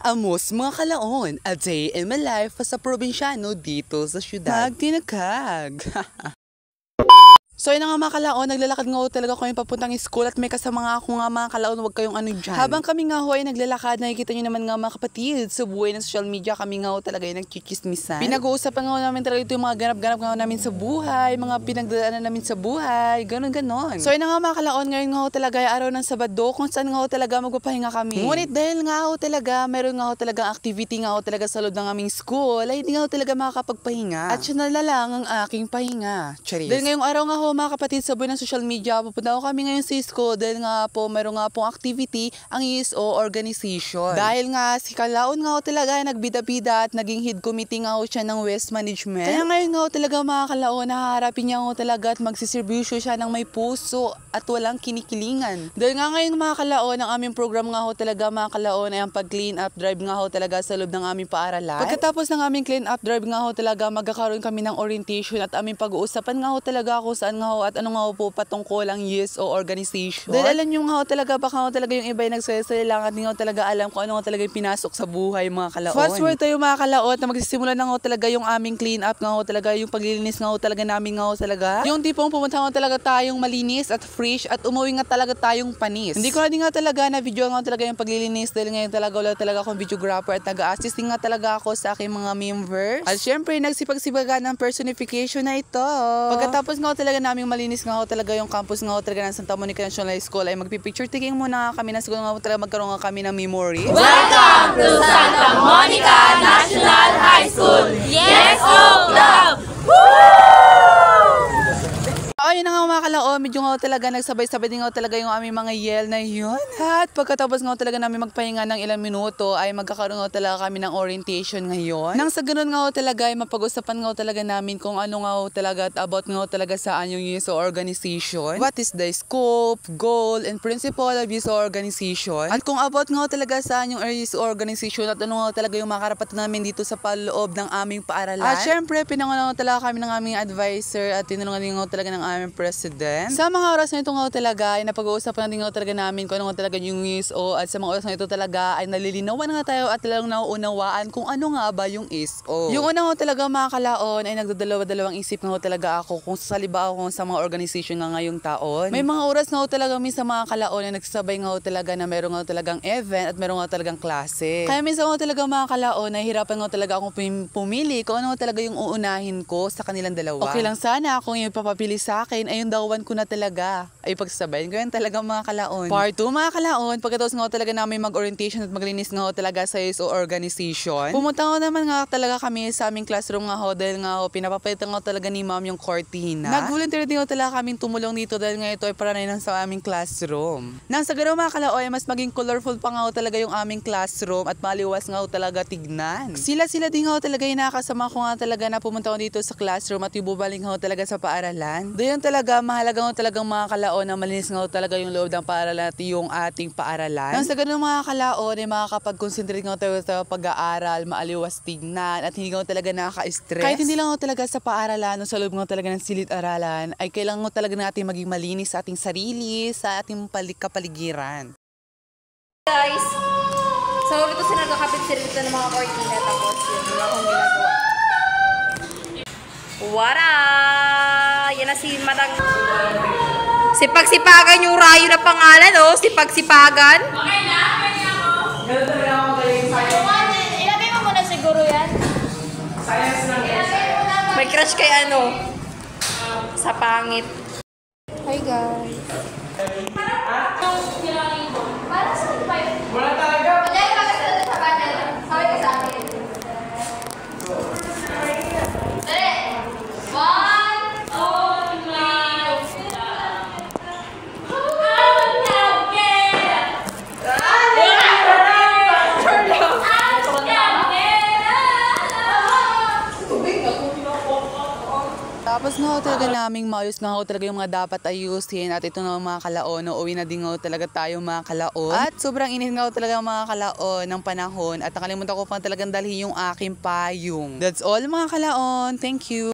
Amos mga kalaon, a day in my life as a probinsyano dito sa syudad. Magtinagkag. So yun nga mga kalaon, naglalakad nga ho talaga kami papuntang school at may kasama nga ako nga mga kalaon, huwag kayong ano dyan. Habang kami nga ho ay naglalakad, nakikita nyo naman nga mga kapatid, sa buhay ng social media kami nga ho talaga yung nagchichismisan. Pinag-uusapan nga ho namin talaga ito yung mga ganap-ganap nga ho namin sa buhay, mga pinagdaanan namin sa buhay, ganon-ganon. So yun nga mga kalaon, ngayon nga ho talaga ay araw ng Sabado, kung saan nga ho talaga magpapahinga kami. Ngunit dahil nga ho talaga, meron nga ho talagang activity nga ho talaga sa loob ng aming school, ay hindi nga ho talaga makakapagpahinga. At yun na lang ang aking pahinga. Charis. Dahil ngayong araw nga ho mga kapatid, sa buhay ng social media, pupunta ko kami ngayon sa school dahil nga po meron nga pong activity ang ESO organization. Dahil nga si Kalaon nga ho talaga nagbida-bida at naging head committee nga ho siya ng Waste Management. Kaya ngayon nga ho talaga mga Kalaon, nahaharapin niya ho talaga at magsiservisyo siya ng may puso at walang kinikilingan. Dahil nga ngayon mga Kalaon, ang aming program nga ho talaga mga Kalaon ay ang pag-clean up drive nga ho talaga sa loob ng aming paaralan. Pagkatapos ng aming clean up drive nga ho talaga, magkakaroon kami ng orientation at aming pag-uusapan nga ho talaga kung saan nga ho at ano nga ho po patungkol ang ESO organization. Dahil alam nyo nga ho talaga, baka ho talaga yung iba yung nagsasalita lang at hindi nga ho talaga alam kung ano nga talaga yung pinasok sa buhay mga Kalaon. Fast forward tayo mga Kalaon na magsisimula na nga ho talaga yung aming clean up nga ho talaga, yung paglilinis nga ho talaga namin nga ho talaga. Yung tipong pumunta nga ho talaga tayong malinis at fresh at umuwi nga talaga tayong panis. Hindi ko na din nga talaga na video nga ho talaga yung paglilinis dahil ngayon talaga wala talaga akong videographer at nag-assist nga talaga ako sa aking mga members. At syempre nagsipag-sibaga ng personification na ito. Pagkatapos nga ho talaga naming malinis nga ho talaga yung campus nga ho talaga ng Santa Monica National High School, ay magpipicture taking muna kami na siguro nga ho talaga magkaroon nga kami ng memory. Welcome to Santa Monica National High School! Yes, oh, love! Woo! Ayun na nga mga Kalaon, medyo nga talaga nagsabay-sabay din nga talaga yung aming mga yell na yun. At pagkatapos nga talaga namin magpahinga ng ilang minuto ay magkakaroon nga talaga kami ng orientation ngayon. Nang sa ganun nga talaga ay mapag-usapan nga talaga namin kung ano nga talaga at about nga talaga saan yung ESO organization. What is the scope, goal, and principle of ESO organization. At kung about nga talaga saan yung ESO organization at ano nga talaga yung makarapatan namin dito sa paloob ng aming paaralan. At syempre, pinangunan nga talaga kami ng aming advisor at tinulungan din nga talaga ng aming president. Sa mga oras na ito nga talaga ay napag-uusapan natin nga talaga namin kung ano nga talaga yung ESO at sa mga oras na ito talaga ay nalilinawan nga tayo at talagang nauunawaan kung ano nga ba yung ESO. Yung una nga talaga mga Kalaon ay nagdadalawa-dalawang isip nga talaga ako kung sasali ba ako sa mga organization nga ngayong taon. May mga oras nga talaga minsan mga Kalaon ay nagsasabay nga talaga na meron nga talagang event at meron nga talagang klase. Kaya minsan nga talaga mga Kalaon nahihirapan nga talaga akong pumili kung ano nga talaga yung uunahin ko sa kanilang dalawa. Okay lang sana kung yung papapili sa akin ay yung dawan ko na talaga ay pagsasabayin ko yan talaga mga Kalaon. Part 2 mga Kalaon, pagkatapos nga talaga namin mag-orientation at maglinis nga talaga sa ESO organization. Pumunta nga naman nga talaga kami sa aming classroom nga dahil nga pinapapalitan nga talaga ni ma'am yung cortina. Nag-volunteer din nga talaga kaming tumulong dito dahil nga ito ay para na sa aming classroom. Nang sa gano'n mga Kalaon ay mas maging colorful pa nga talaga yung aming classroom at maliwas nga talaga tignan. Sila din nga talaga yung nakasama ko nga talaga na pumunta ko dito sa classroom at ibubalik nga talaga sa paaralan. Doon talaga mahalaga nga talagang mga Kalaon na malinis nga talaga yung loob ng paaralan at yung ating paaralan. Nang sa ganun mga Kalaon ay makakapag-concentrate nga talaga sa pag-aaral, maaliwas tignan at hindi nga talaga nakaka-stress. Kahit hindi lang nga talaga sa paaralan o sa loob nga talaga ng silid-aralan ay kailangan nga talaga natin maging malinis sa ating sarili, sa ating kapaligiran. Guys, so ito sila nagkakapit sila ng mga cortina tapos yun wala akong ginagawa. Wara! Yan na si Madang. Sipag-sipagan yung rayo na pangalan, oh. Sipag-sipagan. Okay na, kanya ako. Ganun talaga ako magaling sa'yo. Ilagay mo muna siguro yan. Science lang yan. May crush kay ano? Sa pangit. Hi guys. Wala talaga. Sabi ka sa akin. Tapos nga talaga naming maayos nga talaga yung mga dapat ayusin at ito na mga Kalaon, uwi na din nga talaga tayo mga Kalaon. At sobrang init nga talaga mga Kalaon ng panahon at nakalimutan ko pa talagang dalhin yung aking payong. That's all mga Kalaon. Thank you.